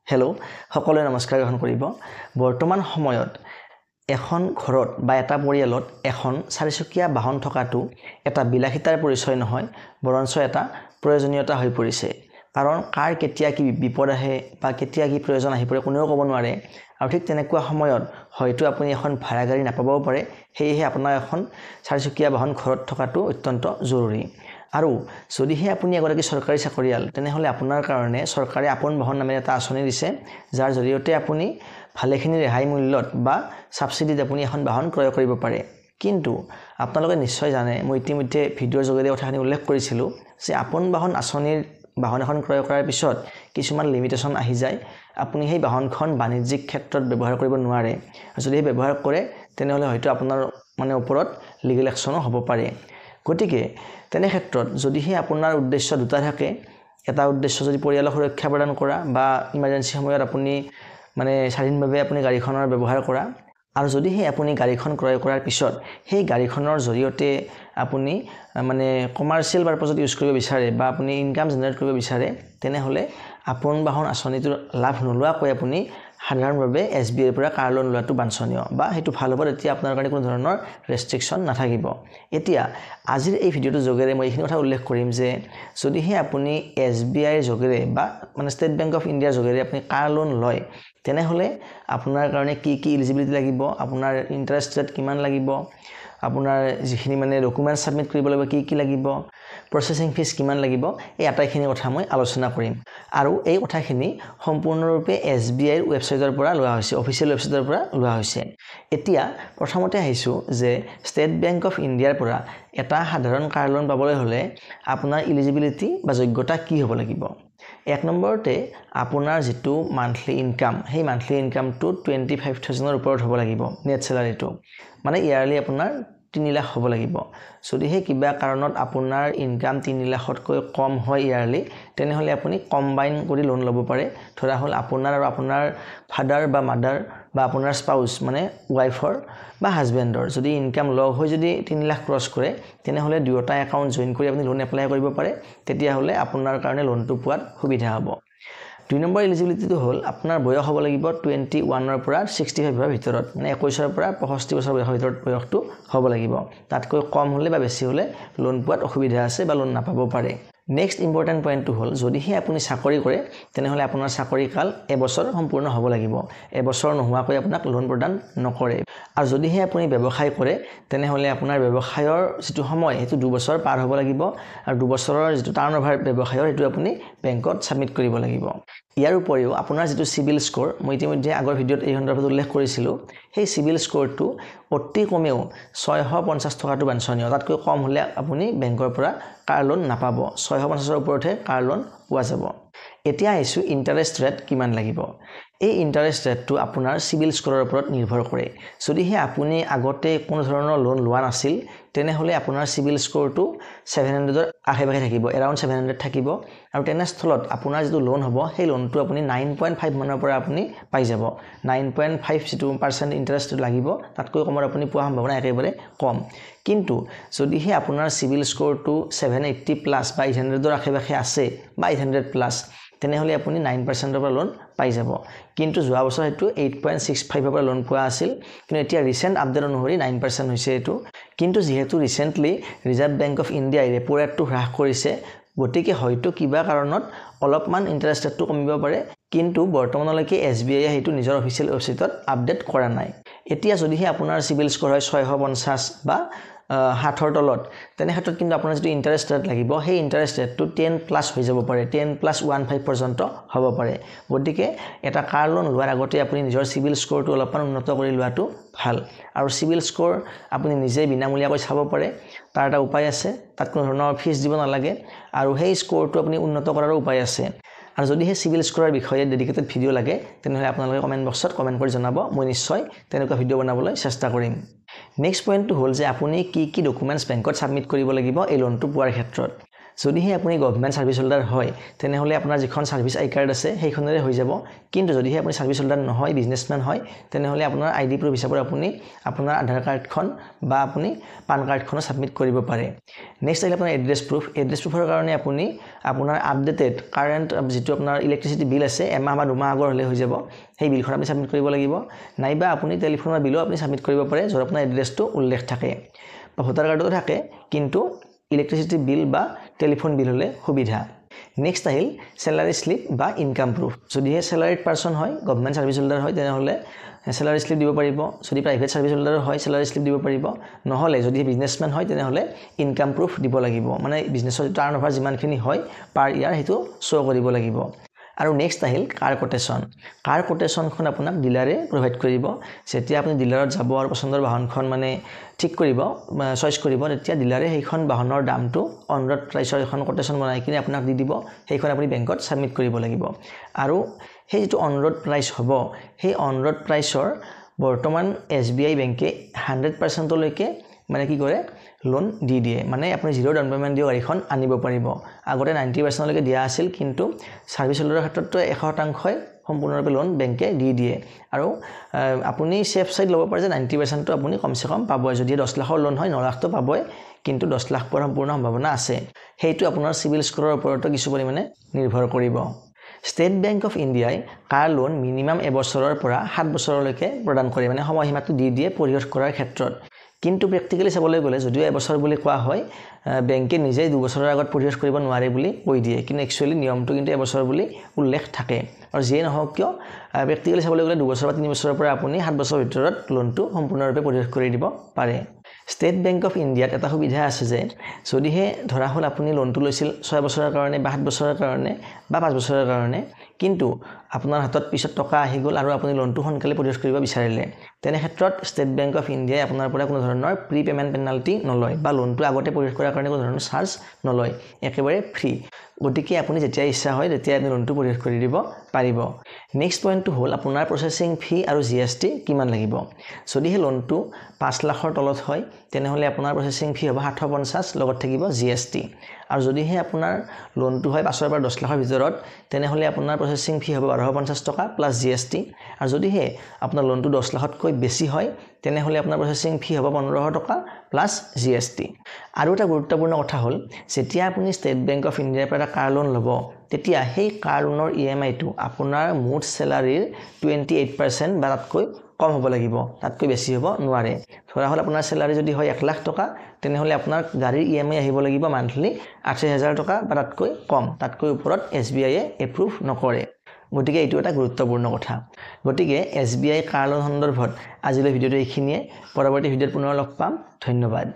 hello' সকলোৱে নমস্কাৰ গ্ৰহণ কৰিব বৰ্তমান সময়ত এখন ঘৰত বা এটা পৰিয়ালত এখন চাৰিচকীয়া বাহন থকাটো এটা বিলাসিতাৰ পৰিচয় নহয় বৰঞ্চ এটা প্ৰয়োজনীয়তা হৈ পৰিছে কাৰণ কাৰ কেতিয়া কি বিপদ আহে বা কেতিয়া কি প্ৰয়োজন আহি পৰে কোনেও ক'ব নোৱাৰে আৰু ঠিক তেনেকুৱা সময়ত হয়তো আপুনি এখন ভাড়া গাড়ী নাপাবও পাৰে সেয়েহে আপোনাৰ এখন চাৰিচকীয়া বাহন ঘৰত থকাটো অত্যন্ত জৰুৰী আৰু যদিহে আপুনি এগৰাকী চৰকাৰী চাকৰিয়াল তেনেহলে আপোনাৰ কাৰণে চৰকাৰে আপন বাহন নামেৰে এটা আঁচনি দিছে যাৰ জৰিয়তে আপুনি ভালেখিনি ৰেহাই মূল্যত বা সাবসিডিত আপুনি এখন বাহন ক্ৰয় কৰিব পাৰে কিন্তু আপোনালোকে নিশ্চয় জানে মই ইতিমধ্যে ভিডিঅ'ৰ যোগেদি কথাখিনি উল্লেখ কৰিছিলোঁ যে আপন বাহন আঁচনিৰ বাহন এখন ক্ৰয় কৰাৰ পিছত কিছুমান লিমিটেশন আহি যায় আপুনি সেই বাহনখন বাণিজ্যিক ক্ষেত্ৰত ব্যৱহাৰ কৰিব নোৱাৰে যদি ব্যৱহাৰ কৰে তেনেহলে হয়তো আপোনাৰ ওপৰত লিগেল একচনো হ'ব পাৰে গতিকে তেনে ক্ষেত্ৰত যদিহে আপোনাৰ উদ্দেশ্য দুটা থাকে এটা উদ্দেশ্য যদি পৰিয়ালক সুৰক্ষা প্ৰদান কৰা বা ইমাৰ্জেন্সি সময়ত আপুনি স্বাধীনভাৱে আপুনি গাড়ীখনৰ ব্যৱহাৰ কৰা আৰু যদিহে আপুনি গাড়ীখন ক্ৰয় কৰাৰ পিছত সেই গাড়ীখনৰ জৰিয়তে আপুনি কমাৰ্চিয়েল পাৰপাছত ইউজ কৰিব বিচাৰে বা আপুনি ইনকাম জেনাৰেট কৰিব বিচাৰে তেনেহলে আপন বাহন আঁচনিটোৰ লাভ নোলোৱাকৈ আপুনি সাধাৰণভাৱে SBIৰ পৰা কাৰ লোন লোৱাটো বাঞ্ছনীয় বা হেতু ভাল হ'ব তেতিয়া আপোনাৰ কাৰণে কোনো ধৰণৰ ৰেষ্ট্ৰিকশন নাথাকিব এতিয়া আজিৰ এই ভিডিঅ'টোৰ যোগেৰে মই এইখিনি কথা উল্লেখ কৰিম যে যদিহে আপুনি SBIৰ যোগেৰে বা ষ্টেট বেংক অফ ইণ্ডিয়াৰ যোগেৰে আপুনি কাৰ লোন লয় তেনেহলে আপোনাৰ কাৰণে কি কি এলিজিবিলিটি লাগিব আপোনাৰ ইন্টাৰেষ্ট ৰেট কিমান লাগিব আপোনাৰ যিখিনি ডকুমেন্ট সাবমিট কৰিব লাগিব কি লাগিব প্ৰসেসিং ফিজ কিমান লাগিব এই আটাইখিনি কথা মই আলোচনা কৰিম আৰু এই কথাখিনি সম্পূৰ্ণৰূপে SBIৰ ৱেবছাইটৰ পৰা লোৱা হৈছে অফিচিয়েল ৱেবছাইটৰ পৰা লোৱা হৈছে এতিয়া প্ৰথমতে আহিছো যে ষ্টেট বেংক অফ ইণ্ডিয়াৰ পৰা এটা সাধাৰণ কাৰ লোন পাবলৈ হলে আপোনাৰ এলিজিবিলিটি বা যোগ্যতা কি হ'ব লাগিব এক নম্বৰতে আপোনাৰ যেটো মান্থলি ইনকাম সেই মান্থলি ইনকামটো 25000ৰ ওপৰত হ'ব লাগিব নেট স্যালাৰিটো ইয়াৰলি আপোনাৰ 3 লাখ হ'ব লাগিব যদিহে কিবা কাৰণত আপোনাৰ ইনকাম 3 লাখতকৈ কম হয় ইয়াৰলি তেনেহলে আপুনি কম্বাইন কৰি লোন ল'ব পাৰে ধৰা হল আপোনাৰ আৰু আপোনাৰ ফাদাৰ বা মাদাৰ বা আপোনাৰ স্পাউস ওয়াইফৰ বা হাজবেণ্ডৰ যদি ইনকাম লগ হৈ যদি 3 লাখ ক্ৰছ কৰে তেনেহলে দুয়োটা একাউন্ট জয়েন কৰি আপুনি লোন এপ্লাই কৰিব পাৰে তেতিয়া হলে আপোনাৰ কাৰণে লোনটো পোৱাত সুবিধা হ'ব দুই নম্বৰ এলিজিবিলিটিটো হল আপোনাৰ বয়স হ'ব লাগিব 21 ৰ পৰা 65 ৰ ভিতৰত 21 ৰ পৰা 65 বছৰ বয়সৰ ভিতৰত বয়সটো হ'ব লাগিব তাতকৈ কম হলে বা বেছি হলে লোন পোৱাত অসুবিধা আছে বা লোন নাপাব পাৰে নেক্সট ইম্পৰ্টেন্ট পইণ্টটো হল যদিহে আপুনি চাকৰি কৰে তেনেহলে আপোনাৰ চাকৰি কাল এবছৰ সম্পূৰ্ণ হ'ব লাগিব এবছৰ নোহোৱাকৈ আপোনাক লোন প্ৰদান নকৰে আৰু যদিহে আপুনি ব্যৱসায় কৰে তেনেহলে আপোনাৰ ব্যৱসায়ৰ যেটো সময় হেতু 2 বছৰ পাৰ হ'ব লাগিব আৰু 2 বছৰৰ যেটো টাৰ্নওভাৰ ব্যৱসায়ৰ হেতু আপুনি বেংকত সাবমিট কৰিব লাগিব ইয়াৰ উপৰিও আপোনাৰ যেটো সিবিল স্কোৰ মই ইতিমধ্যে আগৰ ভিডিঅত এই সন্দৰ্ভত উল্লেখ কৰিছিলোঁ সেই সিবিল স্কোৰটো অতি কমেও 650 টকাটো বাঞ্ছনীয় তাতকৈ কম হলে আপুনি বেংকৰ পৰা কাৰ লোন নাপাব 650ৰ ওপৰতহে কাৰ লোন পোৱা যাব এতিয়া আহিছো ইন্টাৰেষ্ট ৰেট কিমান লাগিব এই ইন্টাৰেষ্ট ৰেটটো আপোনাৰ সিবিল স্কোৰৰ ওপৰত নিৰ্ভৰ কৰে যদিহে আপুনি আগতে কোনো ধৰণৰ লোন লোৱা নাছিল তেনেহলে আপোনাৰ সিবিল স্কোৰটো 700ৰ আশে-পাশে থাকিব এৰাউণ্ড 700 থাকিব আৰু তেনেস্থলত আপোনাৰ যেটো লোন হ'ব সেই লোনটো আপুনি 9.5 মানৰ পৰা আপুনি পাই যাব 9.5 যেটো % ইন্টাৰেষ্ট লাগিব তাতকৈ কমৰ আপুনি পোৱা সম্ভাৱনা একেবাৰে কম কিন্তু যদিহে আপোনাৰ সিবিল স্কোৰটো 780 প্লাস বা 800ৰ আশে-পাশে আছে বা 800 প্লাস তেনেহলে আপুনি 9% ৰ পৰা লোন পাই যাব কিন্তু যোৱা বছৰ হেতু 8.65 ৰ পৰা লোন পোৱা আছিল কিন্তু এতিয়া ৰিসেন্ট আপডেট অনুসৰি 9% হৈছে এটো কিন্তু যেহেতু recently reserve bank of India repo ৰেটটো হ্ৰাস কৰিছে গতিকে হয়তো কিবা কাৰণত অলপমান ইন্টাৰেষ্ট ৰেটটো কমিব পাৰে কিন্তু বৰ্তমানলৈকে SBI হেতু নিজৰ অফিচিয়েল ৱেবছাইটত আপডেট কৰা নাই এতিয়া যদিহে আপোনাৰ সিবিল স্কোৰ হয় 650 বা 60ৰ তলত তেনে ক্ষেত্ৰত কিন্তু আপোনাৰ যেটো ইন্টাৰেষ্ট ৰেট লাগিব সেই ইন্টাৰেষ্ট ৰেটটো 10 প্লাস হৈ যাব পাৰে 10+15 পৰ্যন্ত হ'ব পাৰে গতিকে এটা কাৰ লোন লোৱাৰ আগতে আপুনি নিজৰ সিবিল স্কোৰটো অলপমান উন্নত কৰি লোৱাটো ভাল আৰু সিবিল স্কোৰ আপুনি নিজে বিনামূলীয়াকৈ চাব পাৰে তাৰ এটা উপায় আছে তাত কোনো ধৰণৰ ফিজ দিব নালাগে আৰু সেই স্কোৰটো আপুনি উন্নত কৰাৰ উপায় আছে আৰু যদি হে সিবিল স্কোৰৰ বিষয়ে ডেডিকেটেড ভিডিও লাগে তেনেহলে আপোনালোকে কমেন্ট বক্সত কমেন্ট কৰি জনাব মই নিশ্চয় তেনেকুৱা ভিডিও বনাবলৈ চেষ্টা কৰিম নেক্সট পইণ্টটো হল যে আপুনি কি ডকুমেন্টস বেংকত সাবমিট কৰিব লাগিব এই লোনটো পোৱাৰ ক্ষেত্ৰত যদিহে আপুনি গভৰ্ণমেণ্ট ছাৰ্ভিচ হোল্ডাৰ হয় তেনেহ'লে আপোনাৰ যিখন ছাৰ্ভিচ আই কাৰ্ড আছে সেইখনেৰে হৈ যাব কিন্তু যদিহে আপুনি ছাৰ্ভিচ হোল্ডাৰ নহয় বিজনেছমেন হয় তেনেহ'লে আপোনাৰ আইডি প্ৰুফ হিচাপত আপুনি আপোনাৰ আধাৰ কাৰ্ডখন বা আপুনি পান কাৰ্ডখনো ছাবমিট কৰিব পাৰে নেক্সট আহিলে আপোনাৰ এড্ৰেছ প্ৰুফৰ কাৰণে আপুনি আপোনাৰ আপডেটেড কাৰেণ্ট যিটো আপোনাৰ ইলেক্ট্ৰিচিটি বিল আছে এমাহ বা দুমাহ আগৰ হ'লে হৈ যাব সেই বিলখন আপুনি ছাবমিট কৰিব লাগিব নাইবা আপুনি টেলিফোনৰ বিলো আপুনি ছাবমিট কৰিব পাৰে য'ত আপোনাৰ এড্ৰেছটো উল্লেখ থাকে বা ভোটাৰ কাৰ্ডতো থাকে কিন্তু ইলেক্ট্ৰিচিটি বিল বা টেলিফোন বিল হ'লে সুবিধা নেক্সট আহিল স্যালাৰি স্লিপ বা ইনকাম প্ৰুফ যদিহে স্যালাৰিড পাৰ্সন হয় গভৰ্ণমেণ্ট ছাৰ্ভিচ হোল্ডাৰ হয় তেনেহ'লে স্যালাৰি স্লিপ দিব পাৰিব যদি প্ৰাইভেট ছাৰ্ভিচ হোল্ডাৰ হয় স্যালাৰি স্লিপ দিব পাৰিব নহ'লে যদি বিজনেছমেন হয় তেনেহ'লে ইনকাম প্ৰুফ দিব লাগিব মানে বিজনেছৰ টাৰ্নঅভাৰ যিমানখিনি হয় পাৰ ইয়াৰ সেইটো শ্ব' কৰিব লাগিব আৰু নেক্সট আহিল কাৰ কোটেশ্যনখন আপোনাক ডিলাৰে প্ৰভাইড কৰিব যেতিয়া আপুনি ডিলাৰত যাব আৰু পছন্দৰ বাহনখন মানে ঠিক কৰিব চইচ কৰিব তেতিয়া ডিলাৰে সেইখন বাহনৰ দামটো অন ৰোড প্ৰাইচৰ এখন কোটেশ্যন বনাই কিনে আপোনাক দি দিব সেইখন আপুনি বেংকত ছাবমিট কৰিব লাগিব আৰু সেই যিটো অন ৰোড প্ৰাইচ হ'ব সেই অন ৰোড প্ৰাইচৰ বৰ্তমান SBI বেংকে 100% লৈকে মানে কি কৰে লোন দি দিয়ে মানে আপুনি জিৰ' ডাউন পেমেণ্ট দি গাড়ীখন আনিব পাৰিব আগতে 90% লৈকে দিয়া আছিল কিন্তু ছাৰ্ভিচ হোল্ডাৰৰ ক্ষেত্ৰতো 100% সম্পূৰ্ণৰূপে লোন বেংকে দি দিয়ে আৰু আপুনি সেফ সাইড ল'ব পাৰে যে 90% টো আপুনি কমসে কম পাবই যদি 10 লাখৰ লোন হয় 9 লাখ তো পাবই কিন্তু 10 লাখ পোৱাৰ সম্পূৰ্ণ সম্ভাৱনা আছে সেইটো আপোনাৰ সিভিল স্কোৰৰ ওপৰতো কিছু পৰিমাণে নিৰ্ভৰ কৰিব ষ্টেট বেংক অফ ইণ্ডিয়াই কাৰ লোন মিনিমাম এবছৰৰ পৰা 7 বছৰলৈকে প্ৰদান কৰে মানে সময়সীমাটো দি দিয়ে পৰিশোধ কৰাৰ ক্ষেত্ৰত কিন্তু প্ৰ্যাকটিক্যালি চাবলৈ গ'লে যদিও এবছৰ বুলি কোৱা হয় বেংকে নিজেই 2 বছৰৰ আগত পৰিশোধ কৰিব নোৱাৰে বুলি কৈ দিয়ে কিন্তু একচুয়ালি নিয়মটো কিন্তু এবছৰ বুলি উল্লেখ থাকে আৰু যিয়ে নহওক কিয় প্ৰ্যাকটিক্যালি চাবলৈ গ'লে 2 বছৰ বা 3 বছৰৰ পৰা আপুনি 7 বছৰৰ ভিতৰত লোনটো সম্পূৰ্ণৰূপে পৰিশোধ কৰি দিব পাৰে ষ্টেট বেংক অফ ইণ্ডিয়াত এটা সুবিধা আছে যে যদিহে ধৰা হল আপুনি লোনটো লৈছিল 6 বছৰৰ কাৰণে বা 7 বছৰৰ কাৰণে বা 5 বছৰৰ কাৰণে কিন্তু আপোনাৰ হাতত পিছত টকা আহি গ'ল আৰু আপুনি লোনটো সোনকালে পৰিশোধ কৰিব বিচাৰিলে তেনে ক্ষেত্ৰত ষ্টেট বেংক অফ ইণ্ডিয়াই আপোনাৰ পৰা কোনো ধৰণৰ প্ৰি পেমেণ্ট পেনাল্টি নলয় বা লোনটো আগতে পৰিশোধ কৰাৰ কাৰণে কোনো ধৰণৰ চাৰ্জ নলয় একেবাৰে ফ্ৰী গতিকে আপুনি যেতিয়া ইচ্ছা হয় তেতিয়া আপুনি লোনটো পৰিশোধ কৰি দিব পাৰিব নেক্সট পইণ্টটো হ'ল আপোনাৰ প্ৰসেসিং ফি আৰু GST কিমান লাগিব যদিহে লোনটো 5 লাখৰ তলত হয় তেনেহ'লে আপোনাৰ প্ৰসেসিং ফি হ'ব 750 লগত থাকিব GST আৰু যদিহে আপোনাৰ লোনটো হয় 5 পৰা 10 লাখৰ ভিতৰত তেনেহ'লে আপোনাৰ প্ৰসেসিং ফি হ'ব 1250 টকা প্লাস GST আৰু যদিহে আপোনাৰ লোনটো 10 লাখতকৈ বেছি হয় তেনেহ'লে আপোনাৰ প্ৰসেসিং ফি হ'ব 1500 টকা প্লাস GST আৰু এটা গুৰুত্বপূৰ্ণ কথা হ'ল যেতিয়া আপুনি ষ্টেট বেংক অফ ইণ্ডিয়াৰ পৰা কাৰ লোন ল'ব তেতিয়া সেই কাৰ লোনৰ EMI টো আপোনাৰ মুঠ স্যালাৰিৰ 28% বা তাতকৈ কম হ'ব লাগিব তাতকৈ বেছি হ'ব নোৱাৰে ধৰা হল আপোনাৰ স্যালাৰি যদি হয় 1 লাখ টকা তেনেহ'লে আপোনাৰ গাড়ীৰ EMI আহিব লাগিব মান্থলি 80000 টকা বা তাতকৈ কম তাতকৈ ওপৰত SBI এ এপ্ৰুভ নকৰে গতিকে এইটো এটা গুৰুত্বপূৰ্ণ কথা গতিকে SBI কাৰ লোন সন্দৰ্ভত আজিলৈ ভিডিঅ'টো এইখিনিয়ে পৰৱৰ্তী ভিডিঅ'ত পুনৰ লগ পাম ধন্যবাদ